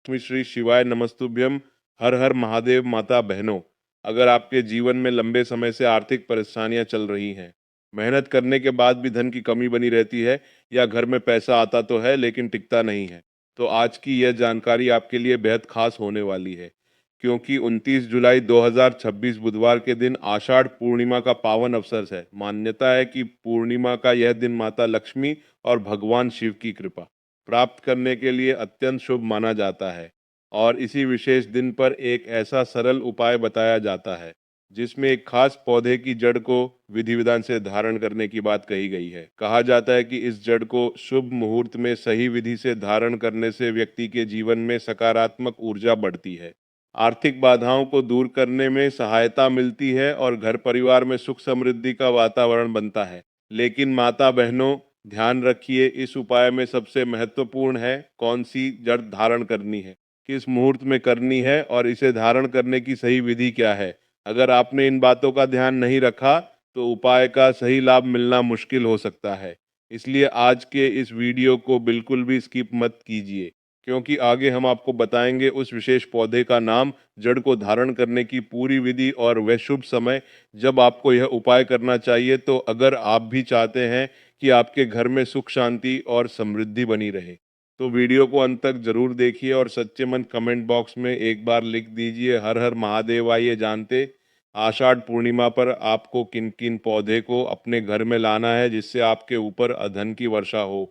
लक्ष्मी श्री शिवाय नमस्तुभ्यम। हर हर महादेव। माता बहनों, अगर आपके जीवन में लंबे समय से आर्थिक परेशानियां चल रही हैं, मेहनत करने के बाद भी धन की कमी बनी रहती है, या घर में पैसा आता तो है लेकिन टिकता नहीं है, तो आज की यह जानकारी आपके लिए बेहद खास होने वाली है। क्योंकि 29 जुलाई 2026 बुधवार के दिन आषाढ़ पूर्णिमा का पावन अवसर है। मान्यता है कि पूर्णिमा का यह दिन माता लक्ष्मी और भगवान शिव की कृपा प्राप्त करने के लिए अत्यंत शुभ माना जाता है। और इसी विशेष दिन पर एक ऐसा सरल उपाय बताया जाता है जिसमें एक खास पौधे की जड़ को विधि विधान से धारण करने की बात कही गई है। कहा जाता है कि इस जड़ को शुभ मुहूर्त में सही विधि से धारण करने से व्यक्ति के जीवन में सकारात्मक ऊर्जा बढ़ती है, आर्थिक बाधाओं को दूर करने में सहायता मिलती है और घर परिवार में सुख समृद्धि का वातावरण बनता है। लेकिन माता बहनों, ध्यान रखिए, इस उपाय में सबसे महत्वपूर्ण है कौन सी जड़ धारण करनी है, किस मुहूर्त में करनी है और इसे धारण करने की सही विधि क्या है। अगर आपने इन बातों का ध्यान नहीं रखा तो उपाय का सही लाभ मिलना मुश्किल हो सकता है। इसलिए आज के इस वीडियो को बिल्कुल भी स्किप मत कीजिए, क्योंकि आगे हम आपको बताएंगे उस विशेष पौधे का नाम, जड़ को धारण करने की पूरी विधि और वह शुभ समय जब आपको यह उपाय करना चाहिए। तो अगर आप भी चाहते हैं कि आपके घर में सुख शांति और समृद्धि बनी रहे, तो वीडियो को अंत तक जरूर देखिए और सच्चे मन कमेंट बॉक्स में एक बार लिख दीजिए हर हर महादेव। आइए जानते आषाढ़ पूर्णिमा पर आपको किन किन पौधे को अपने घर में लाना है जिससे आपके ऊपर धन की वर्षा हो,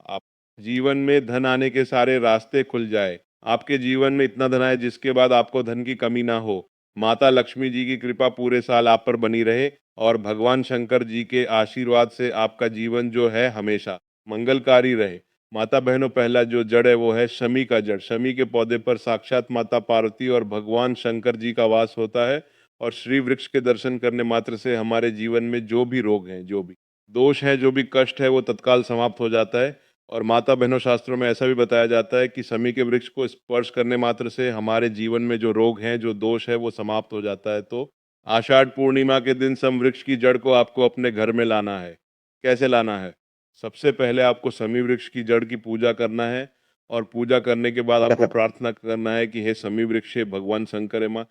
आप जीवन में धन आने के सारे रास्ते खुल जाए, आपके जीवन में इतना धन आए जिसके बाद आपको धन की कमी ना हो। माता लक्ष्मी जी की कृपा पूरे साल आप पर बनी रहे और भगवान शंकर जी के आशीर्वाद से आपका जीवन जो है हमेशा मंगलकारी रहे। माता बहनों, पहला जो जड़ है वो है शमी का जड़। शमी के पौधे पर साक्षात माता पार्वती और भगवान शंकर जी का वास होता है। और श्री वृक्ष के दर्शन करने मात्र से हमारे जीवन में जो भी रोग हैं, जो भी दोष है, जो भी कष्ट है, वो तत्काल समाप्त हो जाता है। और माता बहनों, शास्त्रों में ऐसा भी बताया जाता है कि शमी के वृक्ष को स्पर्श करने मात्र से हमारे जीवन में जो रोग हैं, जो दोष है, वो समाप्त हो जाता है। तो आषाढ़ पूर्णिमा के दिन सम वृक्ष की जड़ को आपको अपने घर में लाना है। कैसे लाना है? सबसे पहले आपको शमी वृक्ष की जड़ की पूजा करना है। और पूजा करने के बाद आपको प्रार्थना करना है कि हे शमी वृक्ष, हे भगवान शंकर, हे माँ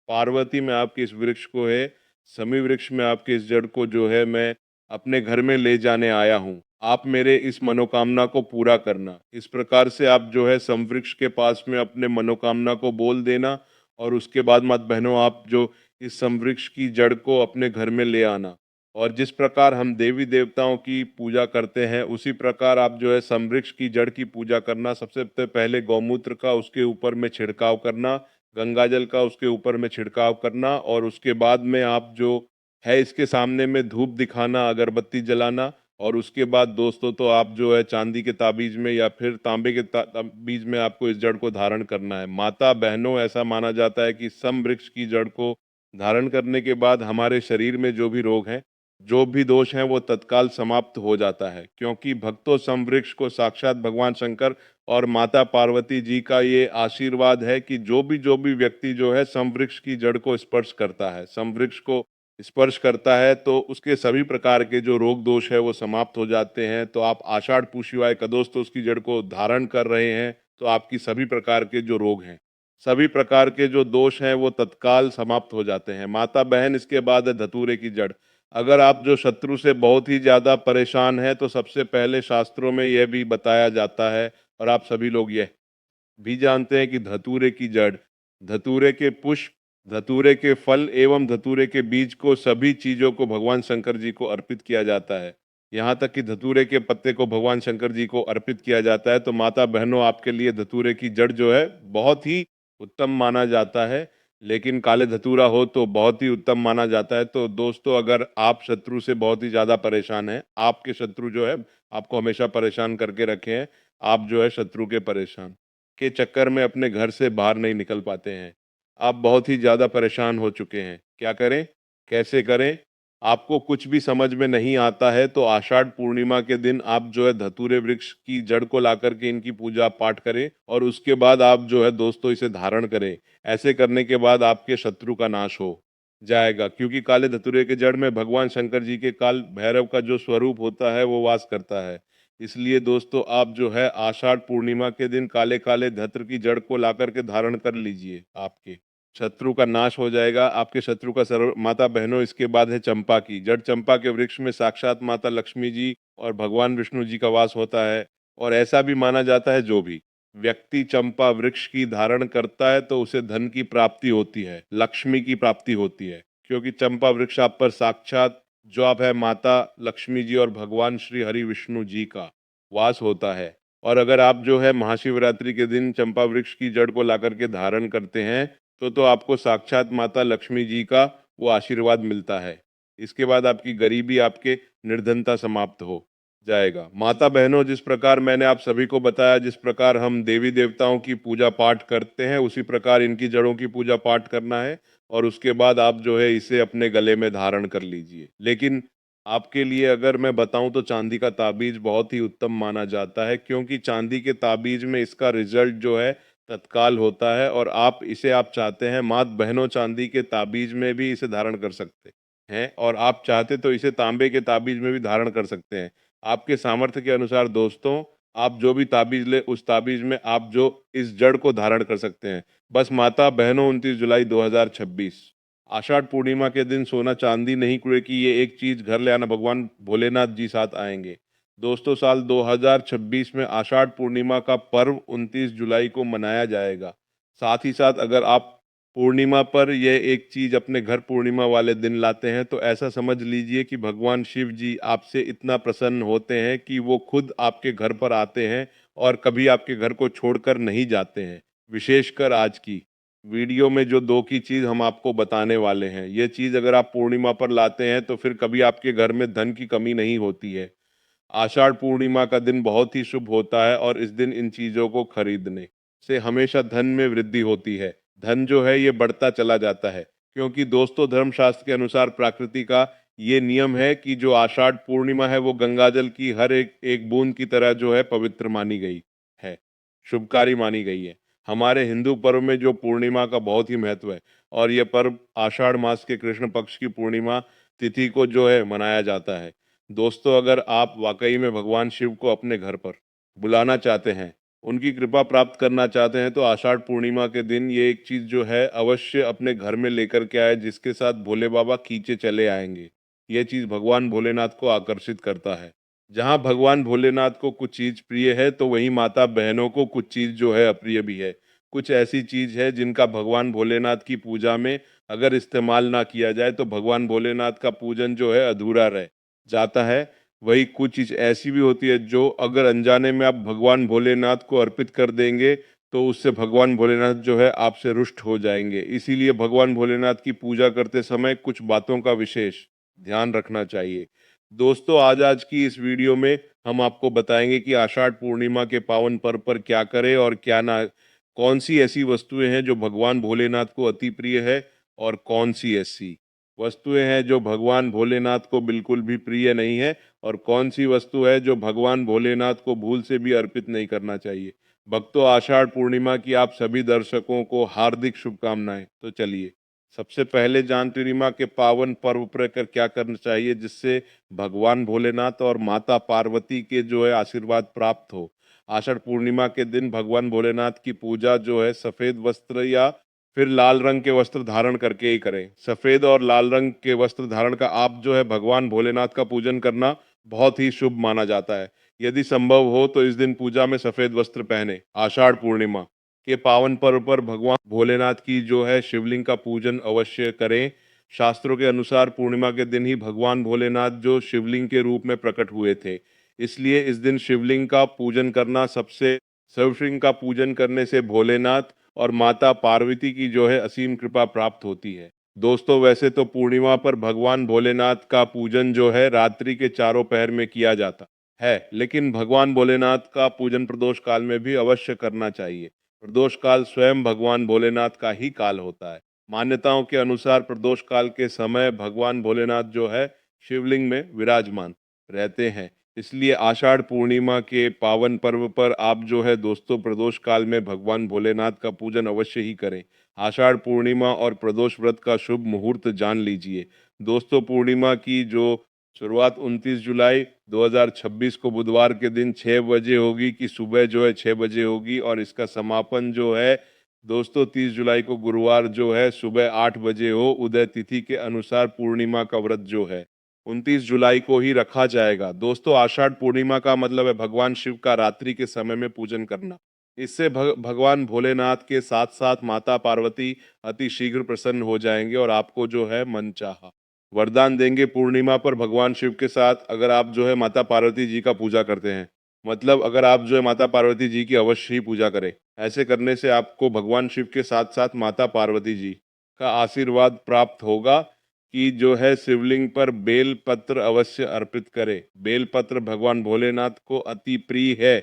पार्वती, मैं आपके इस वृक्ष को है, शमी वृक्ष में आपके इस जड़ को जो है मैं अपने घर में ले जाने आया हूँ। आप मेरे इस मनोकामना को पूरा करना। इस प्रकार से आप जो है सम वृक्ष के पास में अपने मनोकामना को बोल देना। और उसके बाद मत बहनों, आप जो इस सम वृक्ष की जड़ को अपने घर में ले आना। और जिस प्रकार हम देवी देवताओं की पूजा करते हैं, उसी प्रकार आप जो है सम वृक्ष की जड़ की पूजा करना। सबसे पहले गौमूत्र का उसके ऊपर में छिड़काव करना, गंगा जल का उसके ऊपर में छिड़काव करना। और उसके बाद में आप जो है इसके सामने में धूप दिखाना, अगरबत्ती जलाना। और उसके बाद दोस्तों, तो आप जो है चांदी के ताबीज में या फिर तांबे के ताबीज में आपको इस जड़ को धारण करना है। माता बहनों, ऐसा माना जाता है कि सम वृक्ष की जड़ को धारण करने के बाद हमारे शरीर में जो भी रोग हैं, जो भी दोष हैं, वो तत्काल समाप्त हो जाता है। क्योंकि भक्तों, सम वृक्ष को साक्षात भगवान शंकर और माता पार्वती जी का ये आशीर्वाद है कि जो भी व्यक्ति जो है सम वृक्ष की जड़ को स्पर्श करता है, सम वृक्ष को स्पर्श करता है, तो उसके सभी प्रकार के जो रोग दोष है वो समाप्त हो जाते हैं। तो आप आषाढ़ पूर्णिमा का दोस्तों उसकी जड़ को धारण कर रहे हैं, तो आपकी सभी प्रकार के जो रोग हैं, सभी प्रकार के जो दोष हैं, वो तत्काल समाप्त हो जाते हैं। माता बहन, इसके बाद है धतूरे की जड़। अगर आप जो शत्रु से बहुत ही ज्यादा परेशान हैं, तो सबसे पहले शास्त्रों में यह भी बताया जाता है और आप सभी लोग यह भी जानते हैं कि धतूरे की जड़, धतूरे के पुष्प, धतूरे के फल एवं धतूरे के बीज को, सभी चीजों को भगवान शंकर जी को अर्पित किया जाता है। यहाँ तक कि धतूरे के पत्ते को भगवान शंकर जी को अर्पित किया जाता है। तो माता बहनों, आपके लिए धतूरे की जड़ जो है बहुत ही उत्तम माना जाता है। लेकिन काले धतूरा हो तो बहुत ही उत्तम माना जाता है। तो दोस्तों, अगर आप शत्रु से बहुत ही ज्यादा परेशान हैं, आपके शत्रु जो है आपको हमेशा परेशान करके रखे हैं, आप जो है शत्रु के परेशान के चक्कर में अपने घर से बाहर नहीं निकल पाते हैं, आप बहुत ही ज़्यादा परेशान हो चुके हैं, क्या करें, कैसे करें, आपको कुछ भी समझ में नहीं आता है, तो आषाढ़ पूर्णिमा के दिन आप जो है धतूरे वृक्ष की जड़ को ला करके इनकी पूजा पाठ करें। और उसके बाद आप जो है दोस्तों इसे धारण करें। ऐसे करने के बाद आपके शत्रु का नाश हो जाएगा, क्योंकि काले धतूरे के जड़ में भगवान शंकर जी के काल भैरव का जो स्वरूप होता है वो वास करता है। इसलिए दोस्तों आप जो है आषाढ़ पूर्णिमा के दिन काले काले धत्र की जड़ को ला करके धारण कर लीजिए, आपके शत्रु का नाश हो जाएगा। आपके शत्रु का सर्व माता बहनों, इसके बाद है चंपा की जड़। चंपा के वृक्ष में साक्षात माता लक्ष्मी जी और भगवान विष्णु जी का वास होता है। और ऐसा भी माना जाता है जो भी व्यक्ति चंपा वृक्ष की धारण करता है तो उसे धन की प्राप्ति होती है, लक्ष्मी की प्राप्ति होती है, क्योंकि चंपा वृक्ष आप पर साक्षात जो आप है माता लक्ष्मी जी और भगवान श्री हरि विष्णु जी का वास होता है। और अगर आप जो है महाशिवरात्रि के दिन चंपा वृक्ष की जड़ को ला करके धारण करते हैं तो आपको साक्षात माता लक्ष्मी जी का वो आशीर्वाद मिलता है। इसके बाद आपकी गरीबी, आपके निर्धनता समाप्त हो जाएगा। माता बहनों, जिस प्रकार मैंने आप सभी को बताया, जिस प्रकार हम देवी देवताओं की पूजा पाठ करते हैं उसी प्रकार इनकी जड़ों की पूजा पाठ करना है। और उसके बाद आप जो है इसे अपने गले में धारण कर लीजिए। लेकिन आपके लिए अगर मैं बताऊं तो चांदी का ताबीज बहुत ही उत्तम माना जाता है, क्योंकि चांदी के ताबीज में इसका रिजल्ट जो है तत्काल होता है। और आप इसे आप चाहते हैं मात बहनों चांदी के ताबीज में भी इसे धारण कर सकते हैं, और आप चाहते तो इसे तांबे के ताबीज में भी धारण कर सकते हैं। आपके सामर्थ्य के अनुसार दोस्तों आप जो भी ताबीज ले उस ताबीज में आप जो इस जड़ को धारण कर सकते हैं। बस माता बहनों 29 जुलाई 2026 आषाढ़ पूर्णिमा के दिन सोना चांदी नहीं कुड़े की ये एक चीज घर ले आना, भगवान भोलेनाथ जी साथ आएंगे। दोस्तों साल 2026 में आषाढ़ पूर्णिमा का पर्व 29 जुलाई को मनाया जाएगा। साथ ही साथ अगर आप पूर्णिमा पर यह एक चीज अपने घर पूर्णिमा वाले दिन लाते हैं तो ऐसा समझ लीजिए कि भगवान शिव जी आपसे इतना प्रसन्न होते हैं कि वो खुद आपके घर पर आते हैं और कभी आपके घर को छोड़कर नहीं जाते हैं। विशेषकर आज की वीडियो में जो दो की चीज हम आपको बताने वाले हैं, ये चीज अगर आप पूर्णिमा पर लाते हैं तो फिर कभी आपके घर में धन की कमी नहीं होती है। आषाढ़ पूर्णिमा का दिन बहुत ही शुभ होता है और इस दिन इन चीजों को खरीदने से हमेशा धन में वृद्धि होती है। धन जो है ये बढ़ता चला जाता है, क्योंकि दोस्तों धर्मशास्त्र के अनुसार प्रकृति का ये नियम है कि जो आषाढ़ पूर्णिमा है वो गंगाजल की हर एक एक बूंद की तरह जो है पवित्र मानी गई है, शुभकारी मानी गई है। हमारे हिंदू पर्व में जो पूर्णिमा का बहुत ही महत्व है, और यह पर्व आषाढ़ मास के कृष्ण पक्ष की पूर्णिमा तिथि को जो है मनाया जाता है। दोस्तों अगर आप वाकई में भगवान शिव को अपने घर पर बुलाना चाहते हैं, उनकी कृपा प्राप्त करना चाहते हैं, तो आषाढ़ पूर्णिमा के दिन ये एक चीज जो है अवश्य अपने घर में लेकर के आए, जिसके साथ भोले बाबा खींचे चले आएंगे। ये चीज भगवान भोलेनाथ को आकर्षित करता है। जहाँ भगवान भोलेनाथ को कुछ चीज प्रिय है तो वहीं माता बहनों को कुछ चीज जो है अप्रिय भी है। कुछ ऐसी चीज है जिनका भगवान भोलेनाथ की पूजा में अगर इस्तेमाल ना किया जाए तो भगवान भोलेनाथ का पूजन जो है अधूरा रह जाता है। वही कुछ चीज ऐसी भी होती है जो अगर अनजाने में आप भगवान भोलेनाथ को अर्पित कर देंगे तो उससे भगवान भोलेनाथ जो है आपसे रुष्ट हो जाएंगे। इसीलिए भगवान भोलेनाथ की पूजा करते समय कुछ बातों का विशेष ध्यान रखना चाहिए। दोस्तों आज की इस वीडियो में हम आपको बताएंगे कि आषाढ़ पूर्णिमा के पावन पर्व पर क्या करें और क्या ना, कौन सी ऐसी वस्तुएं हैं जो भगवान भोलेनाथ को अति प्रिय है और कौन सी ऐसी वस्तुएं हैं जो भगवान भोलेनाथ को बिल्कुल भी प्रिय नहीं है, और कौन सी वस्तु है जो भगवान भोलेनाथ को भूल से भी अर्पित नहीं करना चाहिए। भक्तों आषाढ़ पूर्णिमा की आप सभी दर्शकों को हार्दिक शुभकामनाएं। तो चलिए सबसे पहले जान पूर्णिमा के पावन पर्व पर कर क्या करना चाहिए जिससे भगवान भोलेनाथ और माता पार्वती के जो है आशीर्वाद प्राप्त हो। आषाढ़ पूर्णिमा के दिन भगवान भोलेनाथ की पूजा जो है सफेद वस्त्र या फिर लाल रंग के वस्त्र धारण करके ही करें। सफेद और लाल रंग के वस्त्र धारण का आप जो है भगवान भोलेनाथ का पूजन करना बहुत ही शुभ माना जाता है। यदि संभव हो तो इस दिन पूजा में सफेद वस्त्र पहने। आषाढ़ पूर्णिमा के पावन पर्व पर भगवान भोलेनाथ की जो है शिवलिंग का पूजन अवश्य करें। शास्त्रों के अनुसार पूर्णिमा के दिन ही भगवान भोलेनाथ जो शिवलिंग के रूप में प्रकट हुए थे, इसलिए इस दिन शिवलिंग का पूजन करना सबसे शिवलिंग का पूजन करने से भोलेनाथ और माता पार्वती की जो है असीम कृपा प्राप्त होती है। दोस्तों वैसे तो पूर्णिमा पर भगवान भोलेनाथ का पूजन जो है रात्रि के चारों पहर में किया जाता है, लेकिन भगवान भोलेनाथ का पूजन प्रदोष काल में भी अवश्य करना चाहिए। प्रदोष काल स्वयं भगवान भोलेनाथ का ही काल होता है। मान्यताओं के अनुसार प्रदोष काल के समय भगवान भोलेनाथ जो है शिवलिंग में विराजमान रहते हैं। इसलिए आषाढ़ पूर्णिमा के पावन पर्व पर आप जो है दोस्तों प्रदोष काल में भगवान भोलेनाथ का पूजन अवश्य ही करें। आषाढ़ पूर्णिमा और प्रदोष व्रत का शुभ मुहूर्त जान लीजिए। दोस्तों पूर्णिमा की जो शुरुआत 29 जुलाई 2026 को बुधवार के दिन 6 बजे होगी कि सुबह जो है 6 बजे होगी, और इसका समापन जो है दोस्तों 30 जुलाई को गुरुवार जो है सुबह 8 बजे हो, उदय तिथि के अनुसार पूर्णिमा का व्रत जो है 29 जुलाई को ही रखा जाएगा। दोस्तों आषाढ़ पूर्णिमा का मतलब है भगवान शिव का रात्रि के समय में पूजन करना। इससे भगवान भोलेनाथ के साथ साथ माता पार्वती अति शीघ्र प्रसन्न हो जाएंगे और आपको जो है मनचाहा वरदान देंगे। पूर्णिमा पर भगवान शिव के साथ अगर आप जो है माता पार्वती जी का पूजा करते हैं, मतलब अगर आप जो है माता पार्वती जी की अवश्य ही पूजा करें। ऐसे करने से आपको भगवान शिव के साथ साथ माता पार्वती जी का आशीर्वाद प्राप्त होगा कि जो है शिवलिंग पर बेल पत्र अवश्य अर्पित करें। बेल पत्र भगवान भोलेनाथ को अति प्रिय है।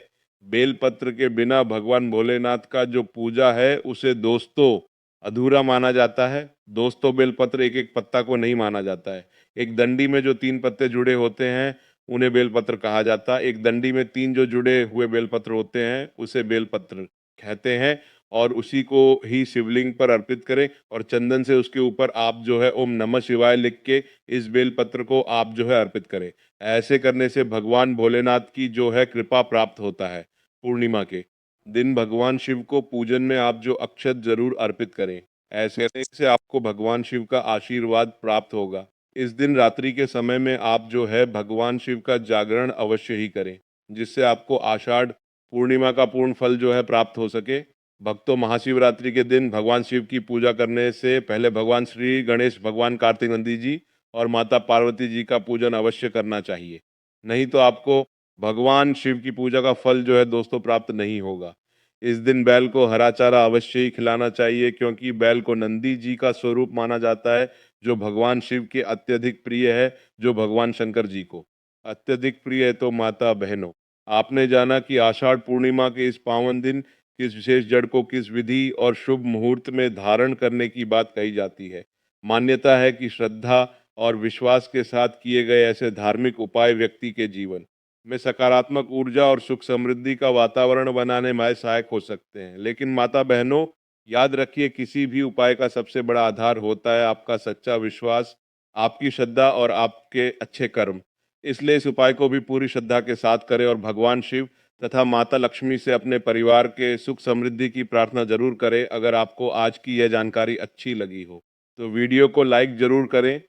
बेल पत्र के बिना भगवान भोलेनाथ का जो पूजा है उसे दोस्तों अधूरा माना जाता है। दोस्तों बेलपत्र एक एक पत्ता को नहीं माना जाता है। एक डंडी में जो 3 पत्ते जुड़े होते हैं उन्हें बेलपत्र कहा जाता है। एक डंडी में 3 जो जुड़े हुए बेलपत्र होते हैं उसे बेलपत्र कहते हैं, और उसी को ही शिवलिंग पर अर्पित करें और चंदन से उसके ऊपर आप जो है ओम नमः शिवाय लिख के इस बेलपत्र को आप जो है अर्पित करें। ऐसे करने से भगवान भोलेनाथ की जो है कृपा प्राप्त होता है। पूर्णिमा के दिन भगवान शिव को पूजन में आप जो अक्षत जरूर अर्पित करें। ऐसे करने से आपको भगवान शिव का आशीर्वाद प्राप्त होगा। इस दिन रात्रि के समय में आप जो है भगवान शिव का जागरण अवश्य ही करें, जिससे आपको आषाढ़ पूर्णिमा का पूर्ण फल जो है प्राप्त हो सके। भक्तों महाशिवरात्रि के दिन भगवान शिव की पूजा करने से पहले भगवान श्री गणेश, भगवान कार्तिक नंदी जी और माता पार्वती जी का पूजन अवश्य करना चाहिए। नहीं तो आपको भगवान शिव की पूजा का फल जो है दोस्तों प्राप्त नहीं होगा। इस दिन बैल को हरा चारा अवश्य ही खिलाना चाहिए, क्योंकि बैल को नंदी जी का स्वरूप माना जाता है, जो भगवान शिव के अत्यधिक प्रिय है, जो भगवान शंकर जी को अत्यधिक प्रिय है। तो माता बहनों, आपने जाना कि आषाढ़ पूर्णिमा के इस पावन दिन किस विशेष जड़ को किस विधि और शुभ मुहूर्त में धारण करने की बात कही जाती है। मान्यता है कि श्रद्धा और विश्वास के साथ किए गए ऐसे धार्मिक उपाय व्यक्ति के जीवन में सकारात्मक ऊर्जा और सुख समृद्धि का वातावरण बनाने में सहायक हो सकते हैं। लेकिन माता बहनों, याद रखिए किसी भी उपाय का सबसे बड़ा आधार होता है आपका सच्चा विश्वास, आपकी श्रद्धा और आपके अच्छे कर्म। इसलिए इस उपाय को भी पूरी श्रद्धा के साथ करें और भगवान शिव तथा माता लक्ष्मी से अपने परिवार के सुख समृद्धि की प्रार्थना जरूर करें। अगर आपको आज की यह जानकारी अच्छी लगी हो तो वीडियो को लाइक जरूर करें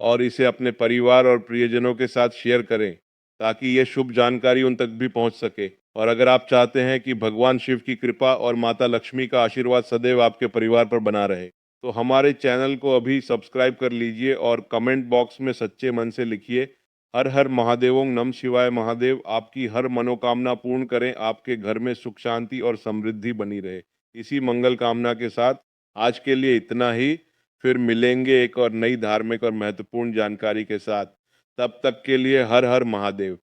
और इसे अपने परिवार और प्रियजनों के साथ शेयर करें, ताकि ये शुभ जानकारी उन तक भी पहुंच सके। और अगर आप चाहते हैं कि भगवान शिव की कृपा और माता लक्ष्मी का आशीर्वाद सदैव आपके परिवार पर बना रहे, तो हमारे चैनल को अभी सब्सक्राइब कर लीजिए और कमेंट बॉक्स में सच्चे मन से लिखिए हर हर महादेवों नम शिवाय महादेव। आपकी हर मनोकामना पूर्ण करें, आपके घर में सुख शांति और समृद्धि बनी रहे। इसी मंगल कामना के साथ आज के लिए इतना ही। फिर मिलेंगे एक और नई धार्मिक और महत्वपूर्ण जानकारी के साथ। तब तक के लिए हर हर महादेव।